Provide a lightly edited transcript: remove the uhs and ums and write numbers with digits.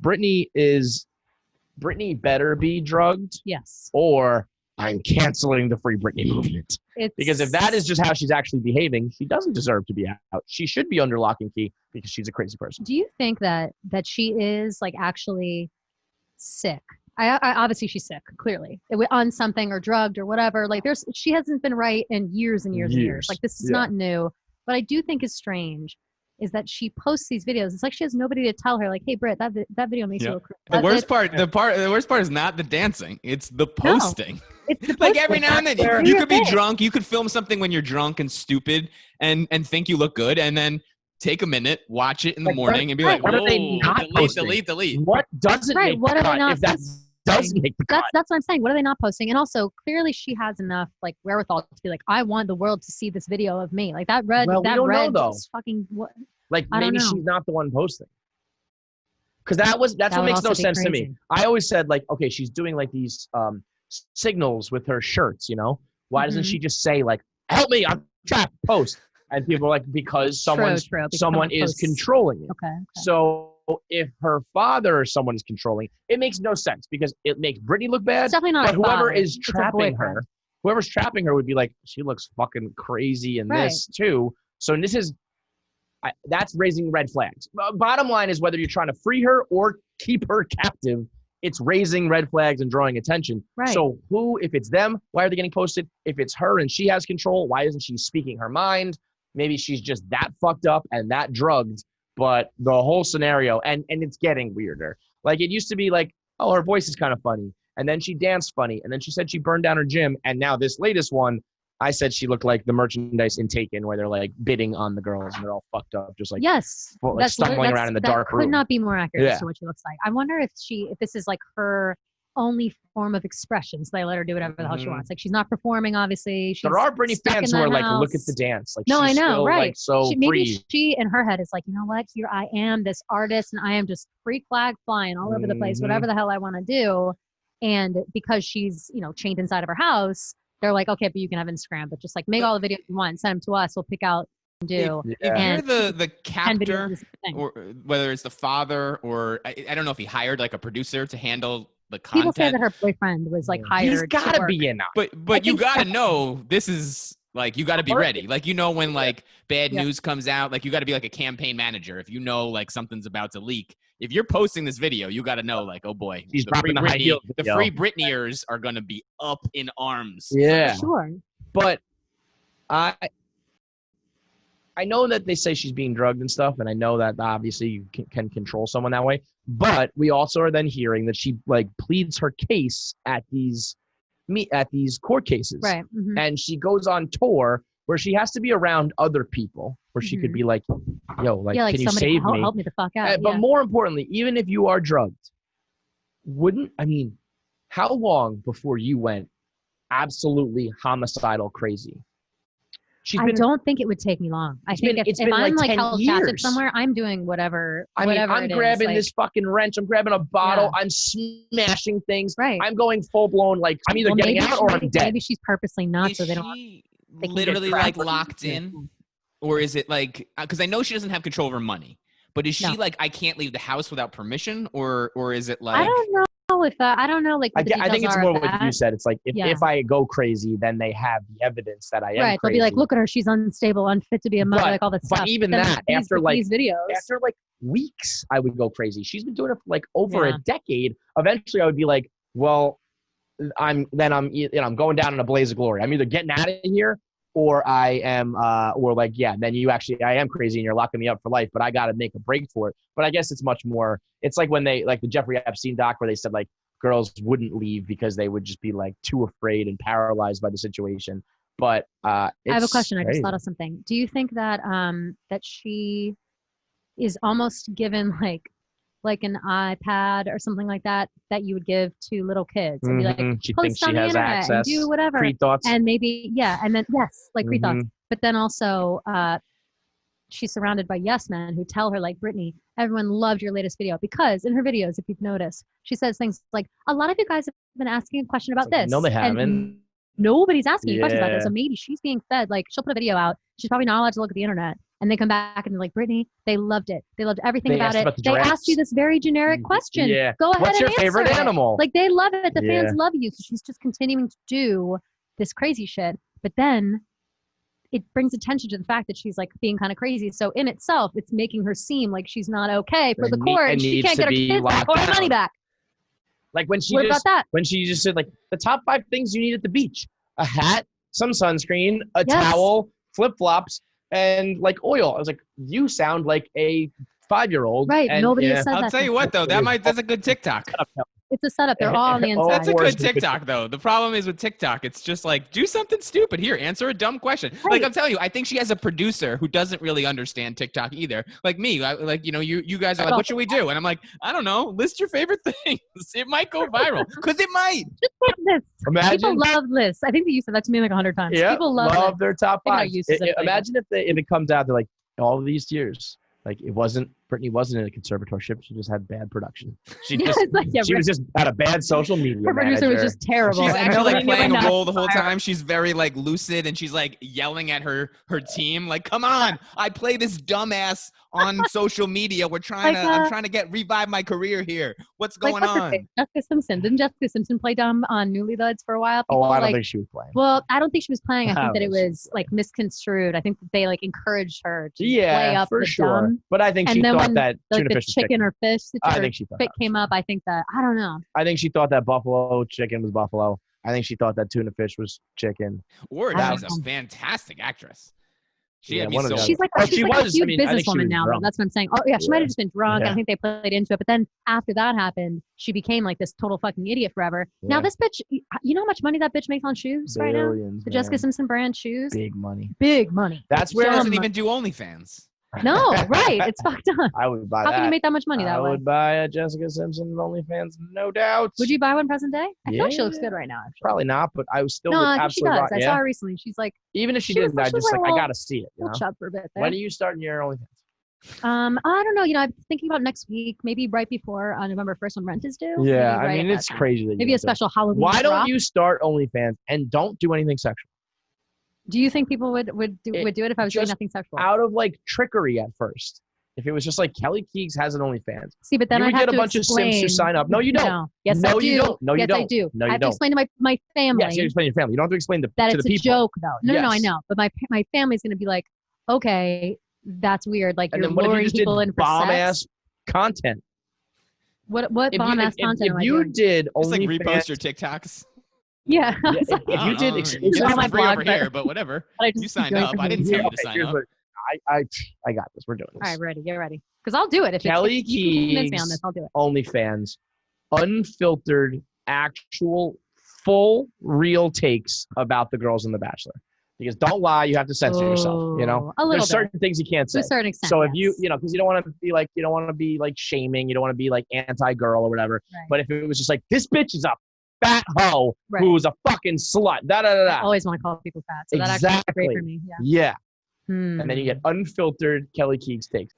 Britney better be drugged, Yes. or I'm canceling the Free Britney movement. Because if that is just how she's actually behaving, she doesn't deserve to be out. She should be under lock and key because she's a crazy person. Do you think that she is like actually sick? I obviously she's sick, clearly, on something or drugged or whatever. Like she hasn't been right in years and years and years. Like this is not new. But I do think is strange is that she posts these videos. It's like she has nobody to tell her, like, hey, Britt, that video makes you look crazy. The worst part is not the dancing. It's the posting. No, it's the like every now and then you could be drunk. You could film something when you're drunk and stupid and think you look good. And then take a minute, watch it in the morning and be like, whoa, delete. What doesn't make the cut if that doesn't make the cut? That's what I'm saying. What are they not posting? And also, clearly she has enough like wherewithal to be like, I want the world to see this video of me. Like that red is fucking what? Like maybe she's not the one posting. Because that's what makes no sense to me. I always said like, okay, she's doing like these signals with her shirts, you know? Why doesn't she just say like, help me, I'm trapped, post? And people are like, because someone is controlling it. Okay. So if her father or someone is controlling, it makes no sense because it makes Britney look bad. It's definitely not. But whoever is trapping her, whoever's trapping her would be like, she looks fucking crazy in this too. So this is, that's raising red flags. Bottom line is whether you're trying to free her or keep her captive, it's raising red flags and drawing attention. Right. So if it's them, why are they getting posted? If it's her and she has control, why isn't she speaking her mind? Maybe she's just that fucked up and that drugged, but the whole scenario, and it's getting weirder. Like it used to be like, oh, her voice is kind of funny. And then she danced funny. And then she said she burned down her gym. And now this latest one, I said she looked like the merchandise in Taken where they're like bidding on the girls and they're all fucked up, just like, stumbling around in the dark room. That could not be more accurate as to what she looks like. I wonder if this is like her only form of expression, so they let her do whatever the hell she wants. Like she's not performing, obviously. There are Britney fans who are like, look at the dance. Like, no, she's I know, still, right? Like, so maybe she in her head is like, you know what? Here I am, this artist, and I am just freak flag flying all over the place, whatever the hell I want to do. And because she's, chained inside of her house, they're like, okay, but you can have Instagram, but just like make all the videos you want, send them to us, we'll pick out and do. If you're the captor, or whether it's the father or I don't know if he hired like a producer to handle the content. People say that her boyfriend was like hired. He's gotta be in. But you gotta know this is like, you gotta be ready. Like, when like bad news comes out, like you gotta be like a campaign manager. If you know like something's about to leak, if you're posting this video, you gotta know like, oh boy, she's dropping the high heels. The Free Britneyers are gonna be up in arms. Yeah, sure. But I know that they say she's being drugged and stuff, and I know that obviously you can control someone that way. But we also are then hearing that she like pleads her case at these court cases, right? Mm-hmm. And she goes on tour where she has to be around other people, where she could be like, "Yo, like, can you save me? Help me the fuck out." But more importantly, even if you are drugged, how long before you went absolutely homicidal crazy? I don't think it would take me long. I think if I'm like held captive somewhere, I'm doing whatever. I'm grabbing this fucking wrench. I'm grabbing a bottle. I'm smashing things. Right. I'm going full blown. Like I'm either getting out or I'm dead. Maybe she's purposely not, so they don't. They literally like locked in, or is it like? Because I know she doesn't have control over money, but is she like, I can't leave the house without permission, or is it like? I don't know. I don't know. Like, I think it's more what you said. It's like if I go crazy, then they have the evidence that I am right. Crazy. They'll be like, look at her, she's unstable, unfit to be a mother, like all that stuff. But even after weeks, I would go crazy. She's been doing it for like over a decade. Eventually, I would be like, well, I'm going down in a blaze of glory. I'm either getting out of here, or I am, then I am crazy and you're locking me up for life, but I got to make a break for it. But I guess it's much more, it's like when the Jeffrey Epstein doc where they said like girls wouldn't leave because they would just be like too afraid and paralyzed by the situation. But I have a question. Crazy. I just thought of something. Do you think that that she is almost given like an iPad or something like that you would give to little kids and be like, she post thinks on she the has internet access, and do whatever, pre-thoughts, and maybe and then pre-thoughts, but then also she's surrounded by yes men who tell her like, Britney, everyone loved your latest video, because in her videos, if you've noticed, she says things like, a lot of you guys have been asking a question about this. No, they haven't. And nobody's asking you questions about this. So maybe she's being fed, like she'll put a video out. She's probably not allowed to look at the internet. And they come back and they're like, Britney, they loved it. They loved everything about it. About they asked you this very generic question. Yeah. Go ahead What's and your favorite answer animal? Like, they love it. The fans love you. So she's just continuing to do this crazy shit. But then it brings attention to the fact that she's like being kind of crazy. So in itself, it's making her seem like she's not okay for the court. And she can't get her kids back or her money back. Like when she just said like the top 5 things you need at the beach: a hat, some sunscreen, a towel, flip-flops, and like oil. I was like, you sound like a 5-year-old. Right. And, nobody has said that. I'll tell you what though, that's a good TikTok. It's a setup. They're all on the inside. That's a good TikTok, though. The problem is with TikTok, it's just like, do something stupid. Here, answer a dumb question. Right. Like, I'm telling you, I think she has a producer who doesn't really understand TikTok either. Like me, you guys are like, what should we do? And I'm like, I don't know. List your favorite things. It might go viral. Because it might. Just like this. Imagine. People love lists. I think that you said that to me like 100 times. Yeah, people love their top 5. Imagine if it comes out, they're like, all of these years, like Britney wasn't in a conservatorship. She just had bad production. She was just had a bad social media. Her producer was just terrible. She's actually like playing a role the whole time. She's very like lucid and she's like yelling at her team. Like, come on, I play this dumbass on social media. I'm trying to revive my career here. What's going on? Jessica Simpson. Didn't Jessica Simpson play dumb on Newlyweds for a while? I don't think she was playing. Well, I don't think she was playing. I think that it was like misconstrued. I think that they like encouraged her to play up for the sure. dumb. But I think she thought that tuna fish was chicken or fish situation came up. I think that I don't know. I think she thought that buffalo chicken was buffalo. I think she thought that tuna fish was chicken. Or she's a fantastic actress. She's like a huge businesswoman now. That's what I'm saying. Oh yeah, she might have just been drunk. And I think they played into it. But then after that happened, she became like this total fucking idiot forever. Yeah. Now this bitch, you know how much money that bitch makes on shoes right now? The Jessica Simpson brand shoes. Big money. That's where she doesn't even do OnlyFans. No, right. It's fucked up. I would buy that. How can you make that much money that way? I would buy a Jessica Simpson OnlyFans, no doubt. Would you buy one present day? I feel like she looks good right now, actually. Probably not, but I was still I think she does. I saw her recently. She's like, even if she didn't, I just like, I gotta see it. We'll shut for a bit there. When are you starting your OnlyFans? I don't know. I'm thinking about next week, maybe right before November 1st when rent is due. Yeah, I mean, it's crazy. Maybe a special Halloween. Why don't you start OnlyFans and don't do anything sexual? Do you think people would do it if I was doing nothing sexual? Out of like trickery at first. If it was just like Kelly Keegs has an OnlyFans. See, but then I get a bunch of simps who sign up. No, you don't. No. Yes, no, I do. You don't. No, you don't. Yes, I do. No, you I have to explain to my family. Yes, you explain to your family. You don't have to explain to the people. That it's a joke, though. No, I know. But my family's going to be like, okay, that's weird. Like, you're luring people in for bomb-ass content. What bomb-ass content am I doing? If you did just like repost your TikToks. Yeah. If you did it's on my blog over here, but whatever. You signed up. I didn't tell you to sign up. I got this. We're doing this. All right, ready. Get ready. Because I'll do it. If Kelly Keegs, you convince me on this, I'll do it. OnlyFans, unfiltered, actual, full, real takes about the girls in The Bachelor. Because don't lie, you have to censor yourself. You know, there's certain things you can't say. To a certain extent. So if because you don't want to be like shaming, you don't want to be like anti-girl or whatever. Right. But if it was just like, this bitch is a fat hoe who's a fucking slut. I always want to call people fat. So that actually is great for me. Yeah. And then you get unfiltered Kelly Keegs takes.